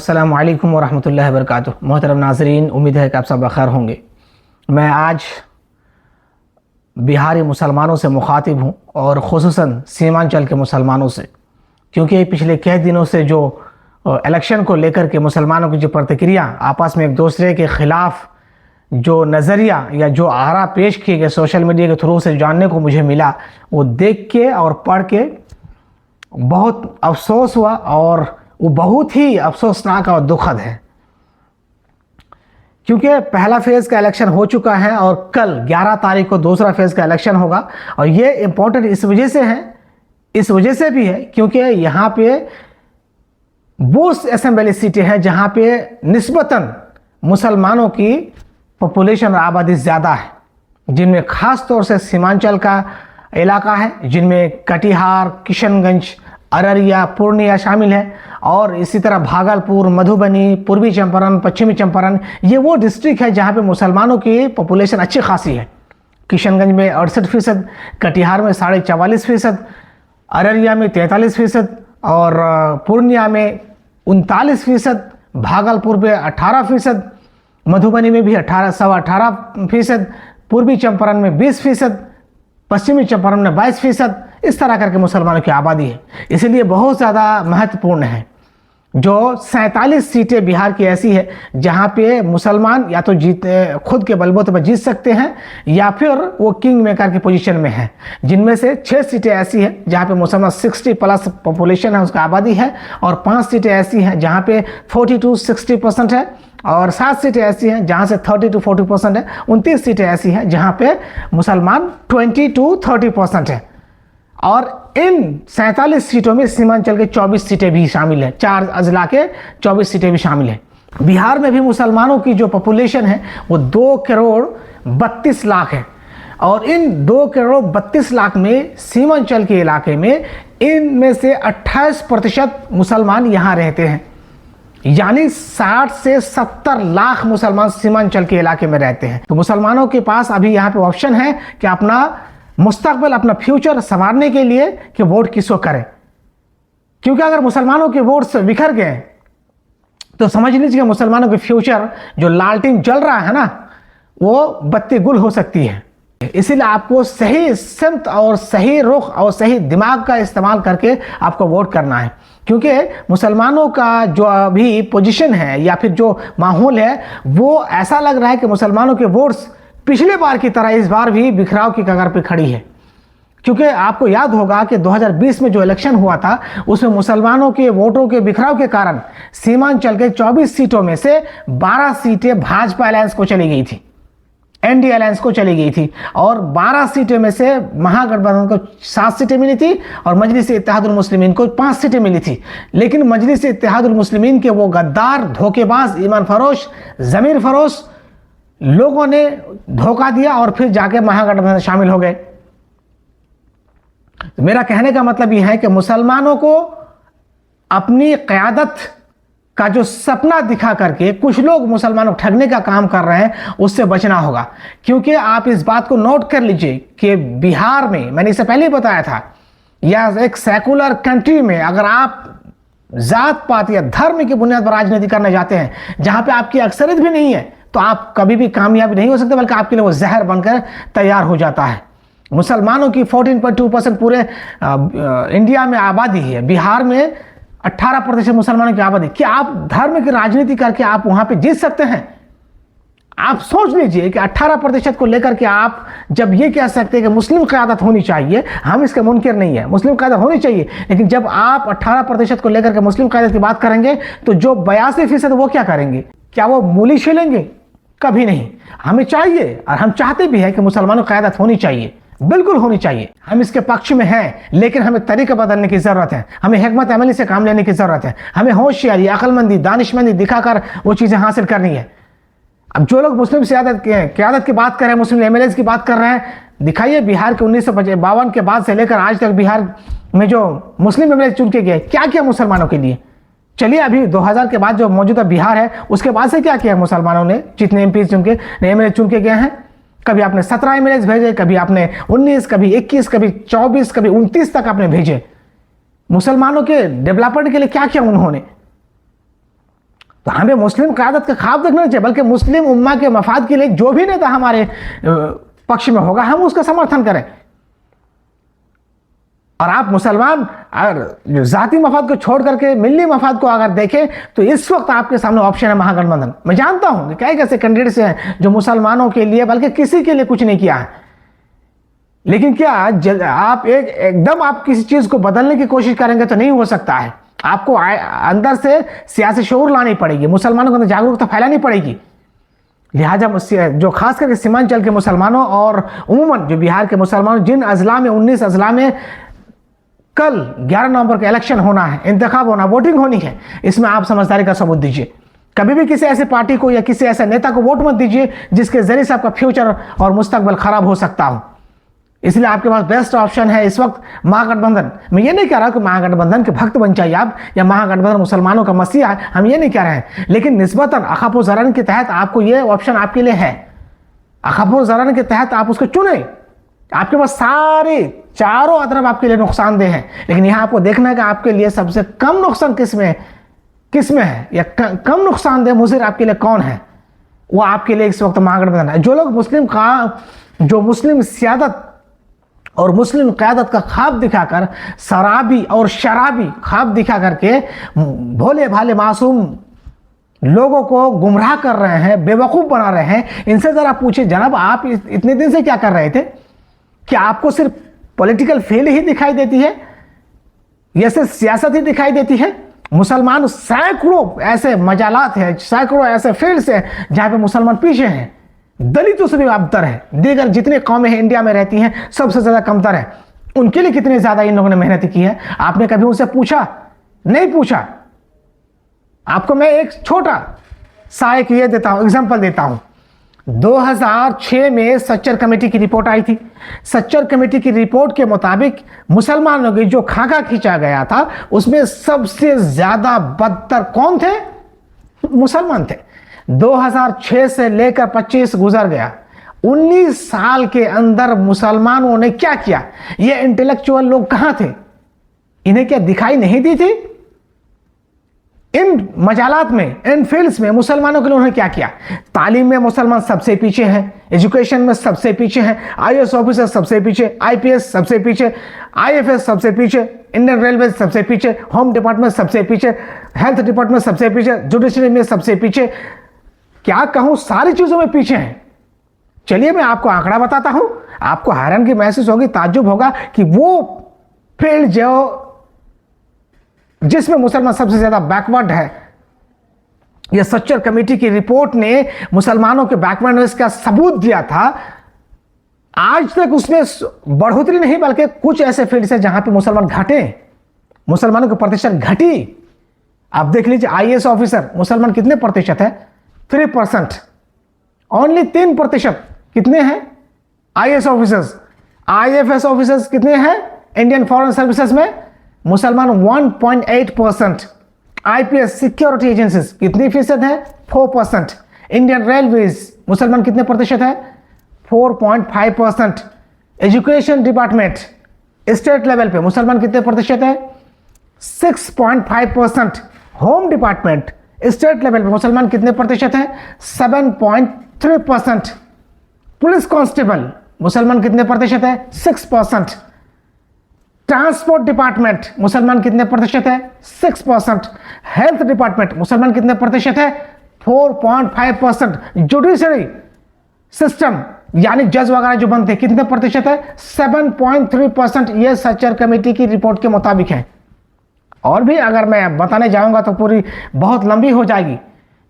अस्सलामु अलैकुम वरहमतुल्लाहि वबरकातुहू। मोहतरम नाज़रीन, उम्मीद है कि आप सब बखैर होंगे। मैं आज बिहारी मुसलमानों से मुखातिब हूँ और ख़ुसूसन सीमांचल के मुसलमानों से, क्योंकि पिछले कई दिनों से जो इलेक्शन को लेकर के मुसलमानों की जो प्रतिक्रिया आपस में एक दूसरे के ख़िलाफ़ जो नज़रिया या जो आरा पेश किए गए सोशल मीडिया के थ्रू से जानने को मुझे मिला, वो देख के और पढ़ के बहुत अफसोस हुआ और वो बहुत ही अफसोसनाक और दुखद है। क्योंकि पहला फेज़ का इलेक्शन हो चुका है और कल 11 तारीख को दूसरा फेज़ का इलेक्शन होगा। और ये इम्पोर्टेंट इस वजह से भी है क्योंकि यहाँ पे वो असेंबली सीटें हैं जहाँ पे निस्बतन मुसलमानों की पॉपुलेशन और आबादी ज़्यादा है, जिनमें ख़ास तौर से सीमांचल का इलाका है, जिनमें कटिहार, किशनगंज, अररिया, पूर्णिया शामिल है और इसी तरह भागलपुर, मधुबनी, पूर्वी चंपारण, पश्चिमी चंपारण, ये वो डिस्ट्रिक्ट है जहाँ पे मुसलमानों की पॉपुलेशन अच्छी खासी है। किशनगंज में 68%, कटिहार में 44.5%, अररिया में 43% और पूर्णिया में 39%, भागलपुर में 18%, मधुबनी में भी 18.25%, पूर्वी चंपारण में 20%, पश्चिमी चंपारण में 22%। इस तरह करके मुसलमानों की आबादी है, इसलिए बहुत ज़्यादा महत्वपूर्ण है। जो 47 सीटें बिहार की ऐसी है जहाँ पे मुसलमान या तो खुद के बलबूते पर जीत सकते हैं या फिर वो किंग मेकर की पोजीशन में है, जिनमें से 6 सीटें ऐसी हैं जहाँ पे मुसलमान 60+ पॉपुलेशन है, उसका आबादी है, और 5 सीटें ऐसी हैं जहाँ पे 40-60% है, और 7 सीटें ऐसी हैं जहाँ से 30-40% है, 29 सीटें ऐसी हैं जहाँ पे मुसलमान 20-30% है। और इन 47 सीटों में सीमांचल के 24 सीटें भी शामिल हैं, 4 अजला के 24 सीटें भी शामिल हैं। बिहार में भी मुसलमानों की जो पॉपुलेशन है वो 2,32,00,000 है और इन 2,32,00,000 में सीमांचल के इलाके में इनमें से 28% मुसलमान यहाँ रहते हैं, यानी 60 से 70 लाख मुसलमान सीमांचल के इलाके में रहते हैं। तो मुसलमानों के पास अभी यहाँ पे ऑप्शन है कि अपना मुस्तकबिल, अपना फ्यूचर संवारने के लिए कि वोट किसको करें। क्योंकि अगर मुसलमानों के वोट्स बिखर गए तो समझ लीजिए मुसलमानों के फ्यूचर जो लालटेन जल रहा है ना, वो बत्ती गुल हो सकती है। इसीलिए आपको सही सिमत और सही रुख और सही दिमाग का इस्तेमाल करके आपको वोट करना है, क्योंकि मुसलमानों का जो अभी पोजीशन है या फिर जो माहौल है वो ऐसा लग रहा है कि मुसलमानों के वोट्स पिछले बार की तरह इस बार भी बिखराव की कगार पर खड़ी है। क्योंकि आपको याद होगा कि 2020 में जो इलेक्शन हुआ था उसमें मुसलमानों के वोटों के बिखराव के कारण सीमांचल के 24 सीटों में से 12 सीटें भाजपा अलायंस को चली गई थी, एनडीए अलायंस को चली गई थी, और 12 सीटें में से महागठबंधन को 7 सीटें मिली थी और मजलिस इत्तेहादुल मुस्लिमीन को 5 सीटें मिली थी। लेकिन मजलिस इत्तेहादुल मुस्लिमीन के वो गद्दार, धोखेबाज, ईमान फरोश, ज़मीर फरोश लोगों ने धोखा दिया और फिर जाके महागठबंधन शामिल हो गए। तो मेरा कहने का मतलब यह है कि मुसलमानों को अपनी क़यादत का जो सपना दिखा करके कुछ लोग मुसलमानों को ठगने का काम कर रहे हैं, उससे बचना होगा। क्योंकि आप इस बात को नोट कर लीजिए कि बिहार में, मैंने इससे पहले ही बताया था, या एक सेकुलर कंट्री में अगर आप जात पात या धर्म की बुनियाद पर राजनीति करने जाते हैं, जहां पे आपकी अक्सरियत भी नहीं है, तो आप कभी भी कामयाब नहीं हो सकते, बल्कि आपके लिए वो जहर बनकर तैयार हो जाता है। मुसलमानों की 14.2% पूरे इंडिया में आबादी है, बिहार में 18% मुसलमानों की आबादी। क्या आप धर्म की राजनीति करके आप वहां पे जीत सकते हैं? आप सोच लीजिए कि 18% को लेकर के आप जब ये कह सकते हैं कि मुस्लिम क़यादत होनी चाहिए, हम इसके मुनकिर नहीं है, मुस्लिम क़यादत होनी चाहिए, लेकिन जब आप 18% को लेकर के मुस्लिम क़यादत की बात करेंगे तो जो 82% वो क्या करेंगे? क्या वो मूली छिलेंगे? कभी नहीं। हमें चाहिए और हम चाहते भी हैं कि मुसलमानों की क़यादत होनी चाहिए, बिल्कुल होनी चाहिए, हम इसके पक्ष में हैं, लेकिन हमें तरीका बदलने की ज़रूरत है, हमें हिकमत अमली से काम लेने की ज़रूरत है, हमें होशियारी, अक्लमंदी, दानिशमंदी दिखाकर वो चीज़ें हासिल करनी है। अब जो लोग मुस्लिम क़यादत की बात कर रहे हैं, मुस्लिम एमएलएज की बात कर रहे हैं, दिखाइए बिहार के 1952 के बाद से लेकर आज तक बिहार में जो मुस्लिम एमएलए चुन के गए, क्या किया मुसलमानों के लिए? चलिए अभी 2000 के बाद जो मौजूदा बिहार है उसके बाद से क्या किया मुसलमानों ने, जितने एमपी चुन के एमएलए चुन के गए हैं? कभी आपने 17 एमएलए भेजे, कभी आपने 19, कभी 21, कभी 24, कभी 29 तक आपने भेजे। मुसलमानों के डेवलपमेंट के लिए क्या किया उन्होंने? तो हमें मुस्लिम क़यादत का ख्वाब देखना चाहिए, बल्कि मुस्लिम उम्मा के मफाद के लिए जो भी नेता हमारे पक्ष में होगा हम उसका समर्थन करें। और आप मुसलमान अगर जाति मफाद को छोड़ करके मिल्ली मफाद को अगर देखें तो इस वक्त आपके सामने ऑप्शन है महागठबंधन। मैं जानता हूं कि कई ऐसे कैंडिडेट्स हैं जो मुसलमानों के लिए बल्कि किसी के लिए कुछ नहीं किया है, लेकिन क्या आप एकदम आप किसी चीज को बदलने की कोशिश करेंगे तो नहीं हो सकता है। आपको अंदर से सियासी शऊर लानी पड़ेगी, मुसलमानों को अंदर जागरूकता फैलानी पड़ेगी। लिहाजा जो खास करके सीमांचल के मुसलमानों और उमूमन जो बिहार के मुसलमानों, जिन अजला में 19 अजला में कल 11 नवंबर का इलेक्शन होना है, इंतखाब होना, वोटिंग होनी है, इसमें आप समझदारी का सबूत दीजिए। कभी भी किसी ऐसे पार्टी को या किसी ऐसे नेता को वोट मत दीजिए जिसके जरिए से आपका फ्यूचर और मुस्तकबल खराब हो सकता हो। इसलिए आपके पास बेस्ट ऑप्शन है इस वक्त महागठबंधन। मैं ये नहीं कह रहा कि महागठबंधन के भक्त बन जाइए आप या महागठबंधन मुसलमानों का मसीहा है, हम ये नहीं कह रहे हैं, लेकिन निस्बतन अखफ़ ज़रन के तहत आपको ये ऑप्शन आपके लिए है। अखफ़ ज़रन के तहत आप उसको चुने। आपके पास सारे चारों तरफ आपके लिए नुकसानदेह हैं, लेकिन यहाँ आपको देखना है कि आपके लिए सबसे कम नुकसान किसमें है या कम नुकसानदेह मुज़िर आपके लिए कौन है। वो आपके लिए इस वक्त महागठबंधन है। जो लोग जो मुस्लिम सियादत और मुस्लिम क़यादत का ख्वाब दिखाकर शराबी और शराबी ख्वाब दिखा करके भोले भाले मासूम लोगों को गुमराह कर रहे हैं, बेवकूफ़ बना रहे हैं, इनसे ज़रा पूछिए जनाब आप इतने दिन से क्या कर रहे थे? क्या आपको सिर्फ पॉलिटिकल फेल ही दिखाई देती है या सिर्फ सियासत ही दिखाई देती है? मुसलमान सैकड़ों ऐसे मजालात हैं, सैकड़ों ऐसे फील्ड्स हैं जहाँ पे मुसलमान पीछे हैं, दलितों से भी अबतर है, दीगर जितने कौमें हैं इंडिया में रहती हैं सबसे ज़्यादा कमतर है। उनके लिए कितने ज़्यादा इन लोगों ने मेहनत की है, आपने कभी उनसे पूछा? नहीं पूछा। आपको मैं एक छोटा सा एक ये देता हूँ, एग्जाम्पल देता हूँ। 2006 में सच्चर कमेटी की रिपोर्ट आई थी। सच्चर कमेटी की रिपोर्ट के मुताबिक मुसलमानों की जो खाका खींचा गया था उसमें सबसे ज़्यादा बदतर कौन थे? मुसलमान थे। 2006 से लेकर 25 गुजर गया, 19 साल के अंदर मुसलमानों ने क्या किया? ये इंटेलेक्चुअल लोग कहां थे? इन्हें क्या दिखाई नहीं दी थी? इन मजालात में, इन फील्ड्स में मुसलमानों के लिए उन्होंने क्या किया? तालीम में मुसलमान सबसे पीछे हैं, एजुकेशन में सबसे पीछे हैं, आईएएस ऑफिसर सबसे पीछे, आईपीएस सबसे पीछे, आईएफएस सबसे पीछे, इंडियन रेलवे सबसे पीछे, होम डिपार्टमेंट सबसे पीछे, हेल्थ डिपार्टमेंट सबसे पीछे, जुडिशरी में सबसे पीछे, क्या कहूं सारी चीजों में पीछे हैं। चलिए मैं आपको आंकड़ा बताता हूं, आपको हैरानगी महसूस होगी, ताज्जुब होगा कि वो फील्ड जो जिसमें मुसलमान सबसे ज्यादा बैकवर्ड है, यह सच्चर कमेटी की रिपोर्ट ने मुसलमानों के बैकवर्डनेस का सबूत दिया था। आज तक उसमें बढ़ोतरी नहीं बल्कि कुछ ऐसे फील्ड है जहां पे मुसलमान घटे, मुसलमानों की प्रतिशत घटी। आप देख लीजिए आईएएस ऑफिसर मुसलमान कितने प्रतिशत है? 3%, ओनली 3% कितने हैं आईएएस ऑफिसर्स। आईएफएस ऑफिसर्स कितने हैं इंडियन फॉरेन सर्विसेज में? मुसलमान 1.8%। आईपीएस सिक्योरिटी एजेंसीज कितनी फीसद है? 4%। इंडियन रेलवेज मुसलमान कितने प्रतिशत है? 4.5%। एजुकेशन डिपार्टमेंट स्टेट लेवल पे मुसलमान कितने प्रतिशत है? 6.5%। होम डिपार्टमेंट स्टेट लेवल पे मुसलमान कितने प्रतिशत है? 7.3%। पुलिस कांस्टेबल मुसलमान कितने प्रतिशत है? 6%। ट्रांसपोर्ट डिपार्टमेंट मुसलमान कितने प्रतिशत है? 6%। हेल्थ डिपार्टमेंट मुसलमान कितने प्रतिशत है? 4.5%। जुडिशरी सिस्टम यानी जज वगैरह जो बनते हैं कितने प्रतिशत है? 7.3%। यह सच्चर कमेटी की रिपोर्ट के मुताबिक है। और भी अगर मैं बताने जाऊंगा तो पूरी बहुत लंबी हो जाएगी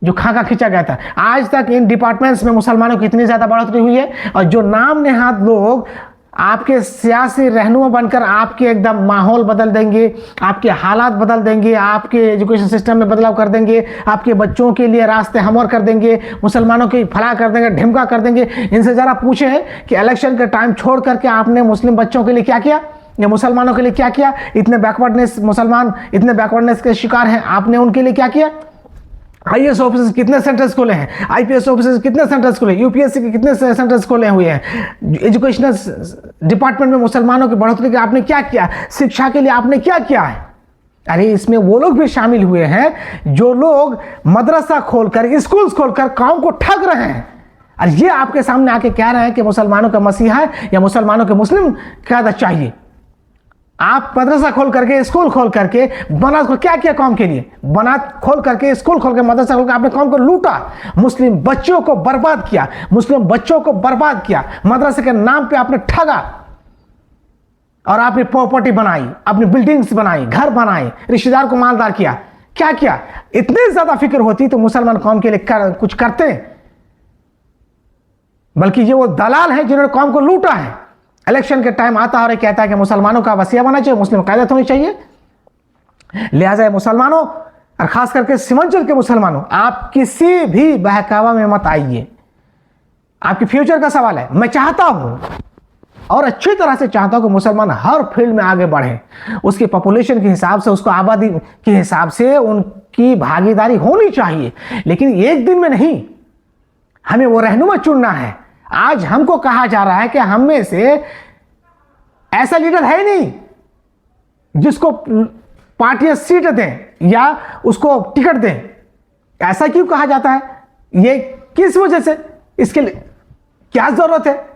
जो खाका खींचा गया था। आज तक इन डिपार्टमेंट्स में मुसलमानों की इतनी ज्यादा बढ़ोतरी हुई है, और जो नाम नेहाद लोग आपके सियासी रहनुमा बनकर आपके एकदम माहौल बदल देंगे, आपके हालात बदल देंगे, आपके एजुकेशन सिस्टम में बदलाव कर देंगे, आपके बच्चों के लिए रास्ते हमवार कर देंगे, मुसलमानों की फलाह कर देंगे, ढिमका कर देंगे, इनसे ज़रा पूछे कि इलेक्शन का टाइम छोड़ करके आपने मुस्लिम बच्चों के लिए क्या किया या मुसलमानों के लिए क्या किया? इतने बैकवर्डनेस मुसलमान इतने बैकवर्डनेस के शिकार हैं, आपने उनके लिए क्या किया? आईएएस ऑफिसर्स कितने सेंटर्स खोले हैं? आईपीएस ऑफिसर्स कितने सेंटर्स खोले? यूपीएससी के कितने सेंटर्स खोले हुए हैं? एजुकेशनल डिपार्टमेंट में मुसलमानों की बढ़ोतरी के आपने क्या किया? शिक्षा के लिए आपने क्या किया है? अरे इसमें वो लोग भी शामिल हुए हैं जो लोग मदरसा खोलकर, स्कूल खोलकर कौम को ठग रहे हैं। और ये आपके सामने आके कह रहे हैं कि मुसलमानों का मसीहा है या मुसलमानों के मुस्लिम क़यादत चाहिए। आप मदरसा खोल करके, स्कूल खोल करके, बना क्या किया कौम के लिए? बना खोल करके, स्कूल खोल के, मदरसा खोल के आपने कौम को लूटा, मुस्लिम बच्चों को बर्बाद किया, मुस्लिम बच्चों को बर्बाद किया, मदरसे के नाम पे आपने ठगा और आपने प्रॉपर्टी बनाई, अपनी बिल्डिंग्स बनाई, घर बनाए, रिश्तेदार को मालदार किया। क्या किया? इतनी ज्यादा फिक्र होती तो मुसलमान कौम के लिए कुछ करते, बल्कि ये वो दलाल है जिन्होंने कौम को लूटा है। इलेक्शन के टाइम आता और कहता है कि मुसलमानों का वसीया बनना चाहिए, मुस्लिम क़यादत होनी चाहिए। लिहाजा मुसलमानों और खास करके सीमांचल के मुसलमानों, आप किसी भी बहकावा में मत आइए। आपके फ्यूचर का सवाल है। मैं चाहता हूं और अच्छी तरह से चाहता हूं कि मुसलमान हर फील्ड में आगे बढ़े, उसकी पॉपुलेशन के हिसाब से, उसको आबादी के हिसाब से उनकी भागीदारी होनी चाहिए, लेकिन एक दिन में नहीं। हमें वो रहनुमा चुनना है। आज हमको कहा जा रहा है कि हम में से ऐसा लीडर है नहीं जिसको पार्टियां सीट दें या उसको टिकट दें। ऐसा क्यों कहा जाता है? ये किस वजह से? इसके लिए क्या जरूरत है?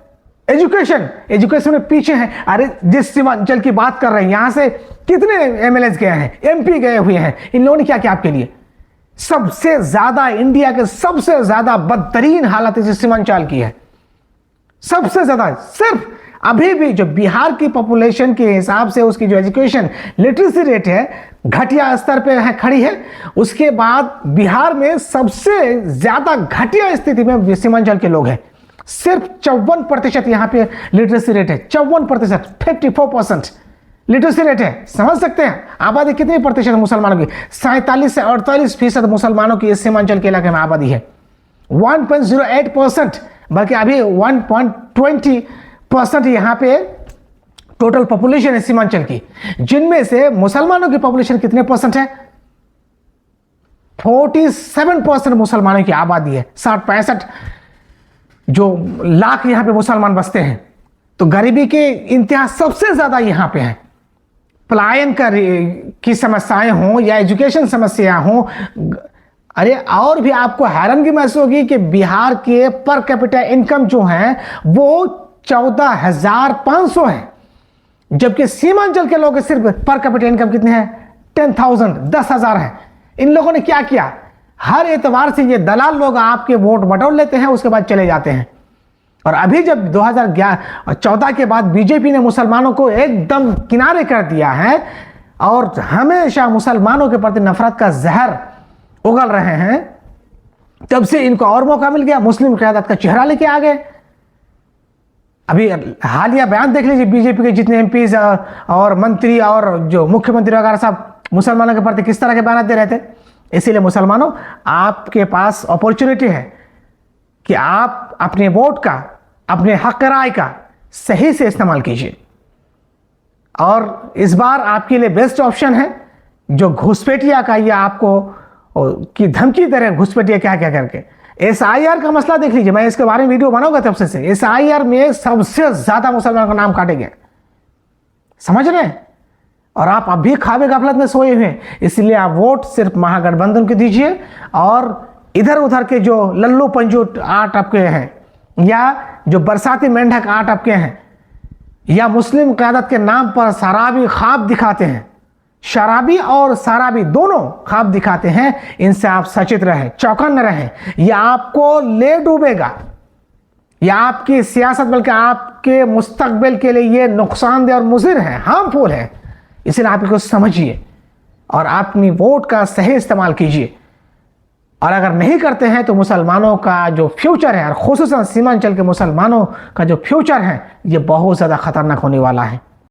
एजुकेशन में पीछे हैं। अरे जिस सीमांचल की बात कर रहे हैं, यहां से कितने एमएलए गए हैं, एमपी गए हुए हैं, इन लोगों ने क्या किया आपके लिए? सबसे ज्यादा, इंडिया के सबसे ज्यादा बदतरीन हालत इस सीमांचल की है। सबसे ज्यादा सिर्फ अभी भी जो बिहार की पॉपुलेशन के हिसाब से उसकी जो एजुकेशन लिटरेसी रेट है घटिया स्तर पे है, खड़ी है। उसके बाद बिहार में सबसे ज्यादा घटिया स्थिति में सीमांचल के लोग हैं। सिर्फ 54% यहां पे लिटरेसी रेट है। 54%, 54% लिटरेसी रेट है। समझ सकते हैं आबादी कितनी प्रतिशत मुसलमानों की? 47 से 48% मुसलमानों की इस सीमांचल के इलाके में आबादी है। 1.08%, बल्कि अभी 1.20% यहां पे टोटल पॉपुलेशन है सीमांचल की, जिनमें से मुसलमानों की पॉपुलेशन कितने परसेंट है? 47% मुसलमानों की आबादी है। 60-65 जो लाख यहां पे मुसलमान बसते हैं। तो गरीबी के इंतहा सबसे ज्यादा यहां पे है। पलायन की समस्याएं हों या एजुकेशन समस्या हों। अरे और भी आपको हैरानगी महसूस होगी कि बिहार के पर कैपिटा इनकम जो है वो 14,500 है, जबकि सीमांचल के लोग सिर्फ पर कैपिटा इनकम कितने हैं? 10,000, 10,000 है। इन लोगों ने क्या किया? हर एतवार से ये दलाल लोग आपके वोट बटोर लेते हैं, उसके बाद चले जाते हैं। और अभी जब 2014 के बाद बीजेपी ने मुसलमानों को एकदम किनारे कर दिया है और हमेशा मुसलमानों के प्रति नफरत का जहर उगल रहे हैं, तब से इनको और मौका मिल गया, मुस्लिम क़यादत का चेहरा लेके आ गए। अभी हालिया बयान देख लीजिए, बीजेपी के जितने एमपीज और मंत्री और जो मुख्यमंत्री वगैरह सब मुसलमानों के प्रति किस तरह के बयान दे रहे थे। इसीलिए मुसलमानों, आपके पास अपॉर्चुनिटी है कि आप अपने वोट का, अपने हक राय का सही से इस्तेमाल कीजिए। और इस बार आपके लिए बेस्ट ऑप्शन है जो घुसपैठिया का, या आपको की धमकी दे रहे घुसपैठिया क्या क्या करके। SIR का मसला देख लीजिए, मैं इसके बारे में वीडियो बनाऊंगा तब से। SIR में सबसे ज्यादा मुसलमान का नाम काटे गए, समझ रहे हैं? और आप अभी खाबे गफलत में सोए हुए हैं। इसलिए आप वोट सिर्फ महागठबंधन को दीजिए, और इधर उधर के जो लल्लू पंजू 8 टपके हैं, या जो बरसाती मेंढक 8 टपके हैं, या मुस्लिम क़यादत के नाम पर शराबी ख्वाब दिखाते हैं, शराबी और शराबी दोनों ख्वाब दिखाते हैं, इनसे आप सचेत रहें, चौकन्न रहें। यह आपको ले डूबेगा, यह आपकी सियासत बल्कि आपके मुस्तकबिल के लिए ये नुकसानदेह और मुज़िर है, हार्मफुल है। इसलिए आप इसको समझिए और अपनी वोट का सही इस्तेमाल कीजिए। और अगर नहीं करते हैं तो मुसलमानों का जो फ्यूचर है, और खुसूसन सीमांचल के मुसलमानों का जो फ्यूचर है, ये बहुत ज़्यादा खतरनाक होने वाला है।